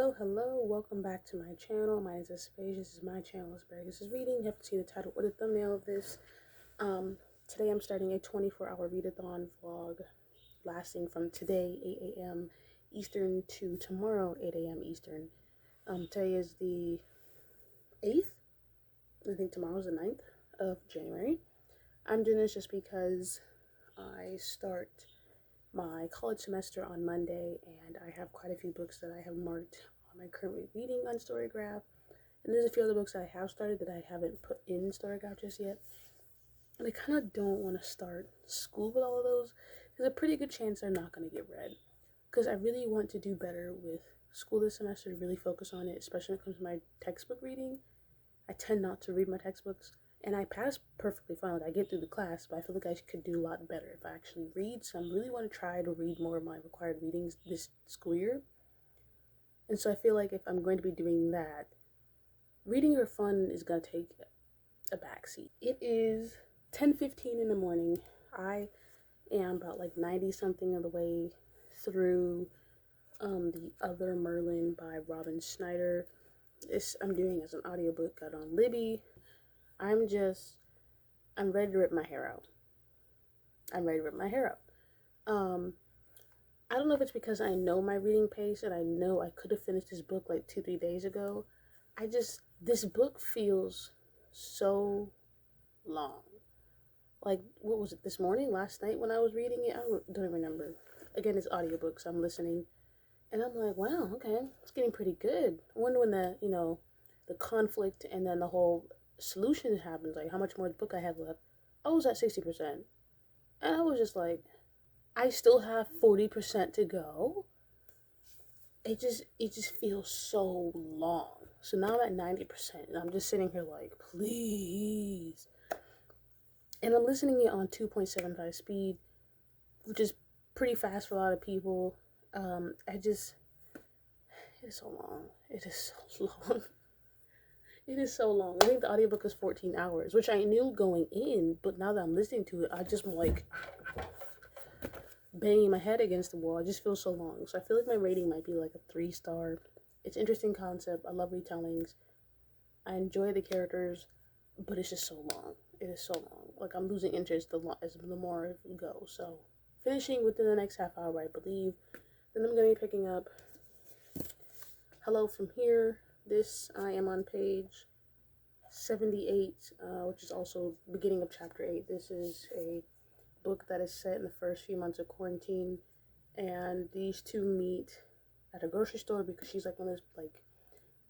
Hello, welcome back to my channel. My name is Aspasia. This is my channel, Asparagus is Reading. You have to see the title or the thumbnail of this. Today I'm starting a 24-hour readathon vlog lasting from today, 8 a.m. Eastern, to tomorrow, 8 a.m. Eastern. Today is the 8th. I think tomorrow's the 9th of January. I'm doing this just because I start my college semester on Monday, and I have quite a few books that I have marked on my current reading on Storygraph, and there's a few other books that I have started that I haven't put in Storygraph just yet, and I kind of don't want to start school with all of those. There's a pretty good chance they're not going to get read, because I really want to do better with school this semester, really focus on it, especially when it comes to my textbook reading. I tend not to read my textbooks, and I pass perfectly fine. Like, I get through the class, but I feel like I could do a lot better if I actually read. So I really want to try to read more of my required readings this school year. And so I feel like if I'm going to be doing that, reading for fun is going to take a backseat. It is 10:15 in the morning. I am about like 90 something of the way through The Other Merlin by Robin Schneider. This I'm doing as an audiobook, got on Libby. I'm ready to rip my hair out. I don't know if it's because I know my reading pace and I know I could have finished this book like 2-3 days ago. This book feels so long. Like, what was it, this morning, last night when I was reading it? I don't remember. Again, it's audiobooks, so I'm listening. And I'm like, wow, okay, it's getting pretty good. I wonder when the conflict and then the whole solution happens, like how much more book I have left. I was at 60%. And I was just like, I still have 40% to go. It just feels so long. So now I'm at 90%, and I'm just sitting here like, please. And I'm listening it on 2.75 speed, which is pretty fast for a lot of people. It is so long. It is so long. It is so long. I think the audiobook is 14 hours, which I knew going in, but now that I'm listening to it, I just am like banging my head against the wall. I just feel so long. So I feel like my rating might be like a 3-star. It's an interesting concept. I love retellings. I enjoy the characters, but it's just so long. It is so long. Like, I'm losing interest the more we go. So finishing within the next half hour, I believe. Then I'm going to be picking up Hello from Here. I am on page 78, which is also beginning of chapter 8. This is a book that is set in the first few months of quarantine, and these two meet at a grocery store because she's like one of those like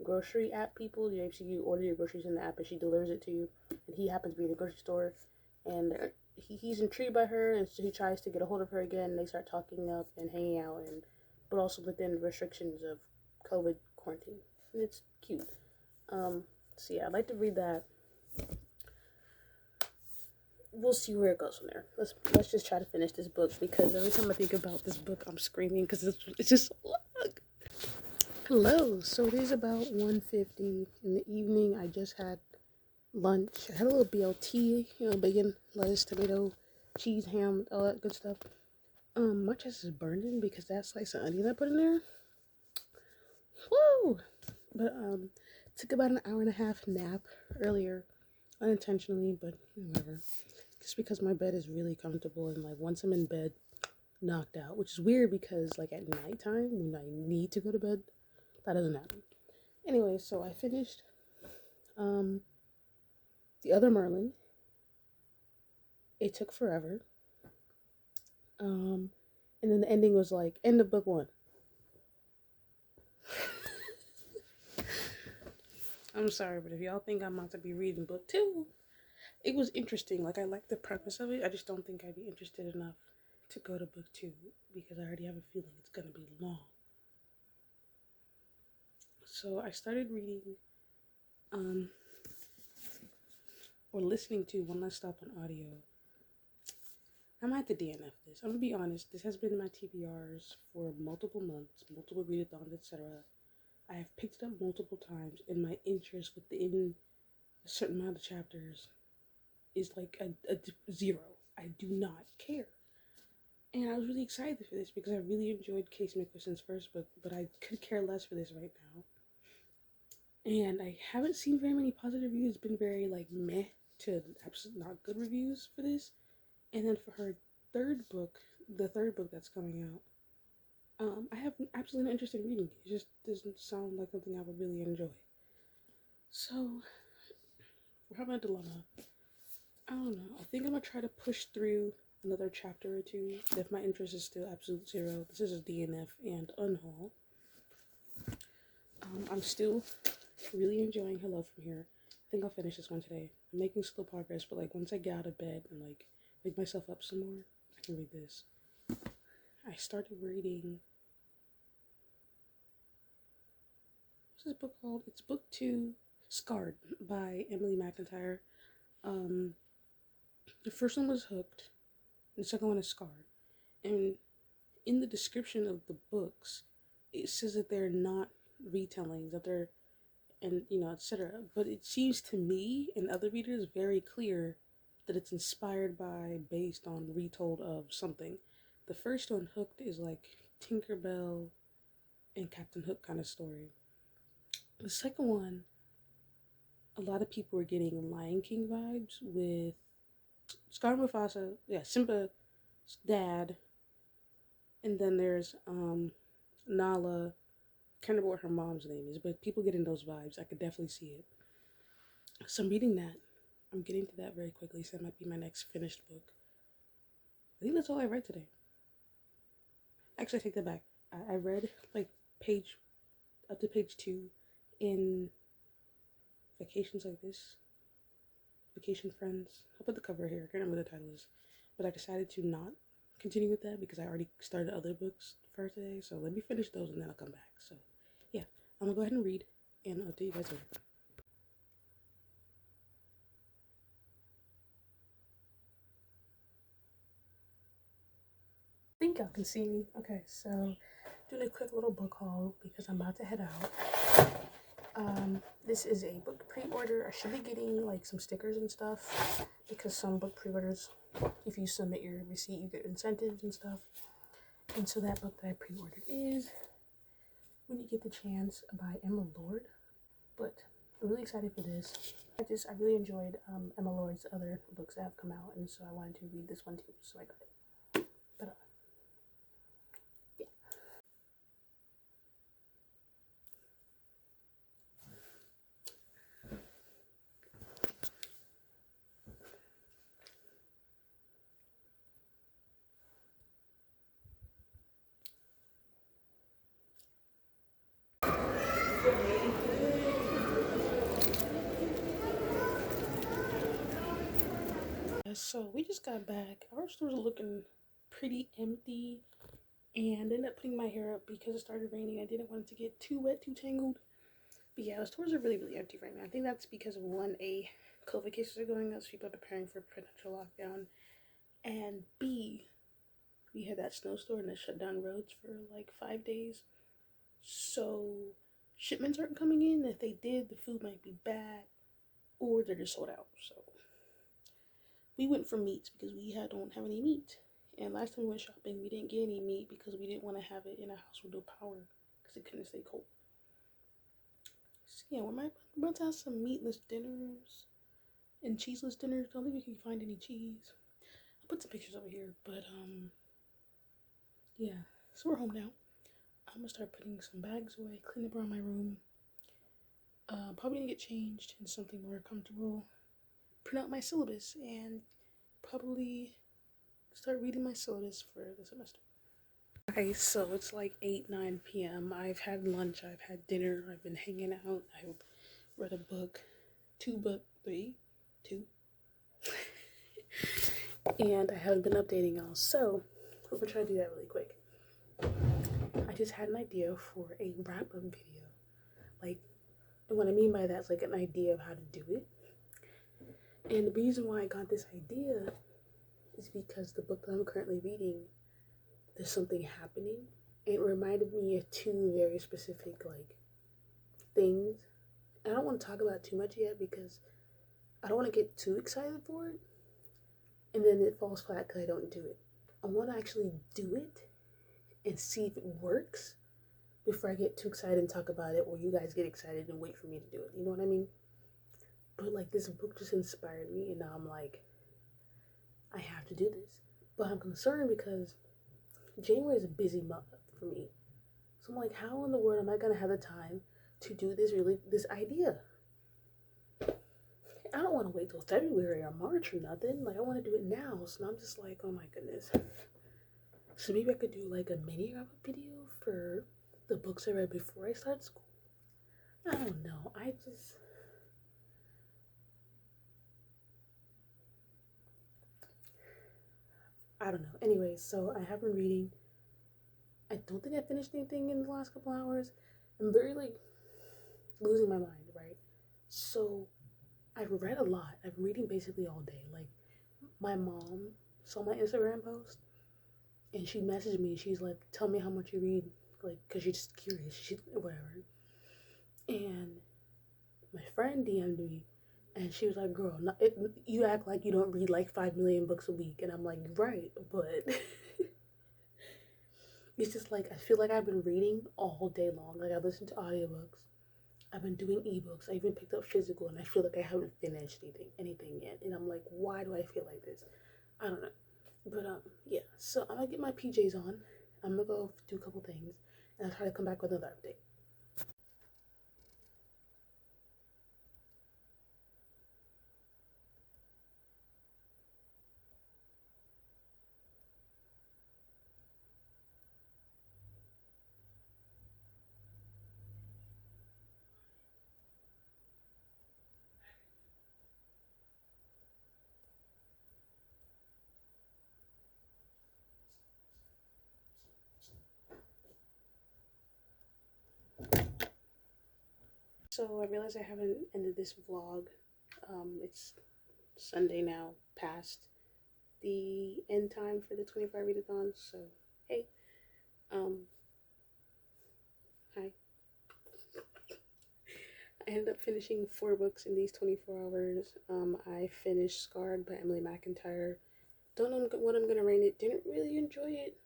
grocery app people. You order your groceries in the app and she delivers it to you, and he happens to be in the grocery store, and he's intrigued by her, and so he tries to get a hold of her again. They start talking up and hanging out, but also within the restrictions of COVID quarantine. And it's cute. So yeah, I'd like to read that. We'll see where it goes from there. Let's just try to finish this book, because every time I think about this book, I'm screaming because it's just so long. Hello. So it is about 1:50 in the evening. I just had lunch. I had a little BLT, bacon, lettuce, tomato, cheese, ham, all that good stuff. My chest is burning because that slice of onion I put in there. Woo! But took about an hour and a half nap earlier, unintentionally, but whatever. Just because my bed is really comfortable, and like once I'm in bed, knocked out, which is weird because like at nighttime when I need to go to bed, that doesn't happen. Anyway, so I finished The Other Merlin. It took forever. And then the ending was like, end of book 1. I'm sorry, but if y'all think I'm about to be reading book 2, it was interesting. Like, I like the premise of it. I just don't think I'd be interested enough to go to book 2 because I already have a feeling it's gonna be long. So I started reading, or listening to One Last Stop on audio. I might have to DNF this. I'm gonna be honest, this has been in my TBRs for multiple months, multiple readathons, etc. I have picked it up multiple times, and my interest within a certain amount of chapters is like a 0. I do not care. And I was really excited for this because I really enjoyed Case Mickerson's first book, but I could care less for this right now. And I haven't seen very many positive reviews. It's been very like meh to absolutely not good reviews for this. And then for her third book, the third book that's coming out, I have absolutely no interest in reading it. It just doesn't sound like something I would really enjoy. So we're having a dilemma. I don't know. I think I'm gonna try to push through another chapter or two. If my interest is still absolute zero, this is a DNF and unhaul. I'm still really enjoying Hello From Here. I think I'll finish this one today. I'm making slow progress, but like once I get out of bed and like wake myself up some more, I can read this. I started reading. What's this book called? It's book 2, Scarred by Emily McIntyre. The first one was Hooked, and the second one is Scarred. And in the description of the books, it says that they're not retellings, that they're, and etc. But it seems to me and other readers very clear that it's inspired by, based on, retold of something. The first one, Hooked, is like Tinkerbell and Captain Hook kind of story. The second one, a lot of people were getting Lion King vibes with Scar and Mufasa, Simba's dad, and then there's Nala. Can't remember what her mom's name is, but people getting those vibes. I could definitely see it. So I'm reading that. I'm getting to that very quickly, so that might be my next finished book. I think that's all I read today. Actually, I take that back. I read like up to page 2 in Vacations Like This. Vacation Friends. I'll put the cover here. I can't remember what the title is. But I decided to not continue with that because I already started other books for today. So let me finish those and then I'll come back. So yeah, I'm gonna go ahead and read and I'll do you guys later. I think y'all can see me. Okay, so doing a quick little book haul because I'm about to head out. This is a book pre-order. I should be getting like some stickers and stuff because some book pre-orders, if you submit your receipt, you get incentives and stuff. And so that book that I pre-ordered is When You Get the Chance by Emma Lord. But I'm really excited for this. I really enjoyed Emma Lord's other books that have come out, and so I wanted to read this one too, so I got it. But yeah. So we just got back. Our store's looking pretty empty, and I ended up putting my hair up because it started raining. I didn't want it to get too wet, too tangled. But yeah, the stores are really, really empty right now. I think that's because of one, A, COVID cases are going up, so people are preparing for potential lockdown, and B, we had that snowstorm that shut down roads for like 5 days. So shipments aren't coming in. If they did, the food might be bad, or they're just sold out. So we went for meats because we don't have any meat. And last time we went shopping, we didn't get any meat because we didn't want to have it in a house with no power because it couldn't stay cold. So yeah, we're about to have some meatless dinners and cheeseless dinners. Don't think we can find any cheese. I'll put some pictures over here, but yeah. So we're home now. I'm gonna start putting some bags away, clean up around my room. Probably gonna get changed into something more comfortable. Print out my syllabus and probably start reading my syllabus for the semester. Okay, so it's like 8-9 p.m. I've had lunch, I've had dinner, I've been hanging out, I've read a book, two, and I haven't been updating y'all, so we're gonna try to do that really quick. I just had an idea for a wrap-up video, and what I mean by that is like an idea of how to do it. And the reason why I got this idea is because the book that I'm currently reading, there's something happening. It reminded me of 2 very specific things. I don't want to talk about it too much yet because I don't want to get too excited for it, and then it falls flat because I don't do it. I want to actually do it and see if it works before I get too excited and talk about it, or you guys get excited and wait for me to do it. You know what I mean? But like, this book just inspired me, and now I'm like, I have to do this. But I'm concerned because January is a busy month for me. So I'm like, how in the world am I gonna have the time to do this idea? I don't want to wait till February or March or nothing. Like, I want to do it now. So I'm just like, oh my goodness. So maybe I could do like a mini wrap up video for the books I read before I start school. I don't know. I don't know. Anyways, so I have been reading. I don't think I finished anything in the last couple hours. I'm very like losing my mind, right? So I've read a lot. I've been reading basically all day. Like, my mom saw my Instagram post and she messaged me. She's like, tell me how much you read. Like, because she's just curious. Whatever. And my friend DM'd me and she was like, girl, you act like you don't read like 5 million books a week. And I'm like, right, but it's just like, I feel like I've been reading all day long. Like, I listen to audiobooks. I've been doing ebooks. I even picked up physical, and I feel like I haven't finished anything yet. And I'm like, why do I feel like this? I don't know. But yeah. So I'm gonna get my PJs on. I'm gonna go do a couple things, and I'll try to come back with another update. So I realized I haven't ended this vlog. It's Sunday now, past the end time for the 24-hour readathon. So hey, hi. I ended up finishing 4 books in these 24 hours. I finished Scarred by Emily McIntyre. Don't know what I'm gonna rate it. Didn't really enjoy it.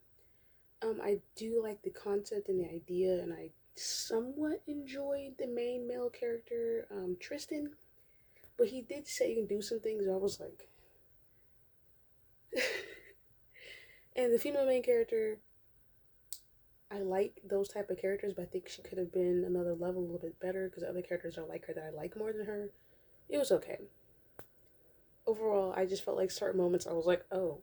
I do like the concept and the idea, and I somewhat enjoyed the main male character, Tristan. But he did say you can do some things, I was like... And the female main character, I like those type of characters, but I think she could have been another level a little bit better, because the other characters are like her that I like more than her. It was okay. Overall, I just felt like certain moments I was like, oh.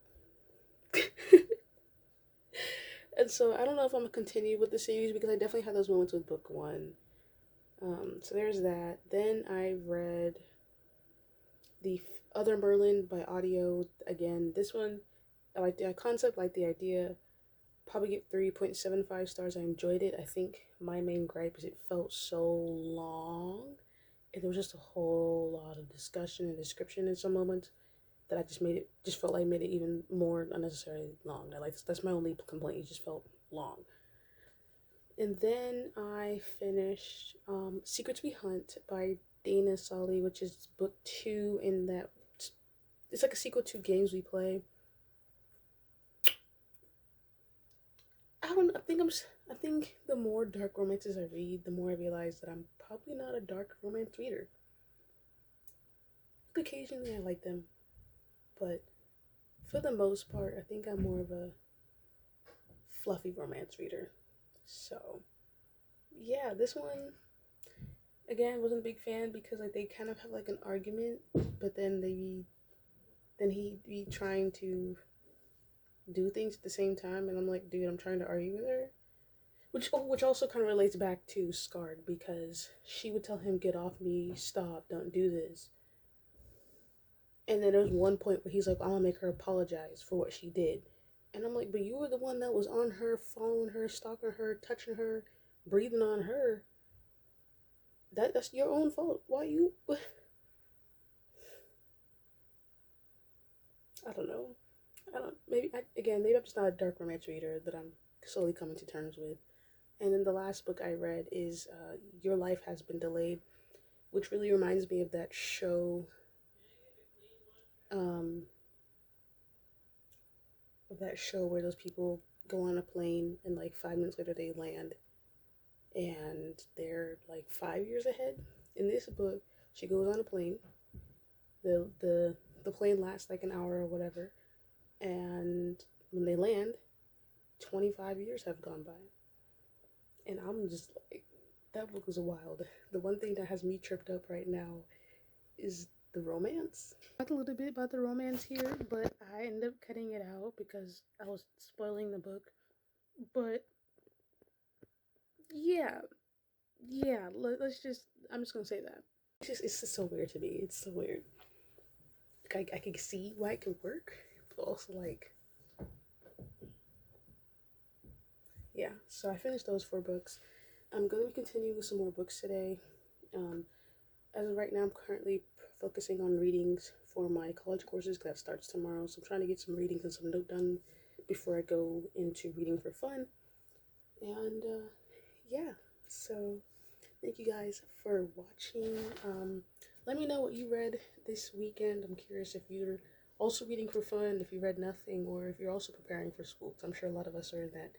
And so I don't know if I'm gonna continue with the series, because I definitely had those moments with book 1. So there's that. Then I read the other Merlin by audio again. This one, I like the concept, like the idea. Probably get 3.75 stars. I enjoyed it. I think my main gripe is it felt so long, and there was just a whole lot of discussion and description in some moments that I just felt like made it even more unnecessarily long. That's my only complaint. It just felt long. And then I finished Secrets We Hunt by Dana Solly, which is book 2 in that. It's like a sequel to Games We Play. I think the more dark romances I read, the more I realize that I'm probably not a dark romance reader. Occasionally I like them, but for the most part, I think I'm more of a fluffy romance reader. So yeah, this one again wasn't a big fan, because like they kind of have like an argument, but then he'd be trying to do things at the same time, and I'm like, dude, I'm trying to argue with her. Which also kind of relates back to Scarred, because she would tell him, get off me, stop, don't do this. And then there's one point where he's like, I'm gonna make her apologize for what she did. And I'm like, but you were the one that was on her, following her, stalking her, touching her, breathing on her. That's your own fault. Why you... I don't know. Maybe I'm just not a dark romance reader that I'm slowly coming to terms with. And then the last book I read is Your Life Has Been Delayed, which really reminds me of that show. of that show where those people go on a plane and like 5 minutes later they land and they're like 5 years ahead. In this book, she goes on a plane. The plane lasts like an hour or whatever, and when they land, 25 years have gone by. And I'm just like, that book was wild. The one thing that has me tripped up right now is the romance. I talked a little bit about the romance here, but I ended up cutting it out because I was spoiling the book. But yeah, let's just, I'm just gonna say that. It's just so weird to me. It's so weird. Like, I can see why it could work, but also like, yeah. So I finished those 4 books. I'm going to be continuing with some more books today. As of right now, I'm currently focusing on readings for my college courses because that starts tomorrow. So I'm trying to get some readings and some note done before I go into reading for fun. And yeah, so thank you guys for watching. Let me know what you read this weekend. I'm curious if you're also reading for fun, if you read nothing, or if you're also preparing for school. Because I'm sure a lot of us are in that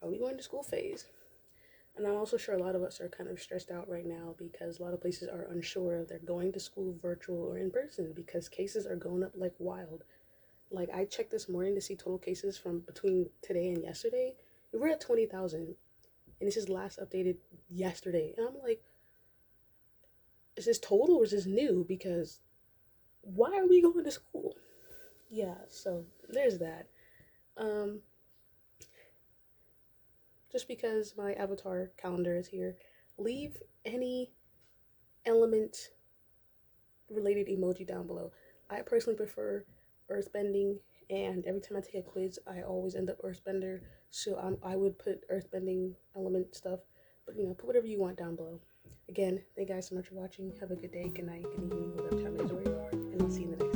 are we going to school phase. And I'm also sure a lot of us are kind of stressed out right now because a lot of places are unsure if they're going to school virtual or in person because cases are going up like wild. Like, I checked this morning to see total cases from between today and yesterday. We're at 20,000. And this is last updated yesterday. And I'm like, is this total or is this new? Because why are we going to school? Yeah, so there's that. Just because my avatar calendar is here, leave any element related emoji down below. I personally prefer earthbending, and every time I take a quiz, I always end up earthbender, so I would put earthbending element stuff, but you know, put whatever you want down below. Again, thank you guys so much for watching. Have a good day, good night, good evening, whatever time it is where you are, and I'll see you in the next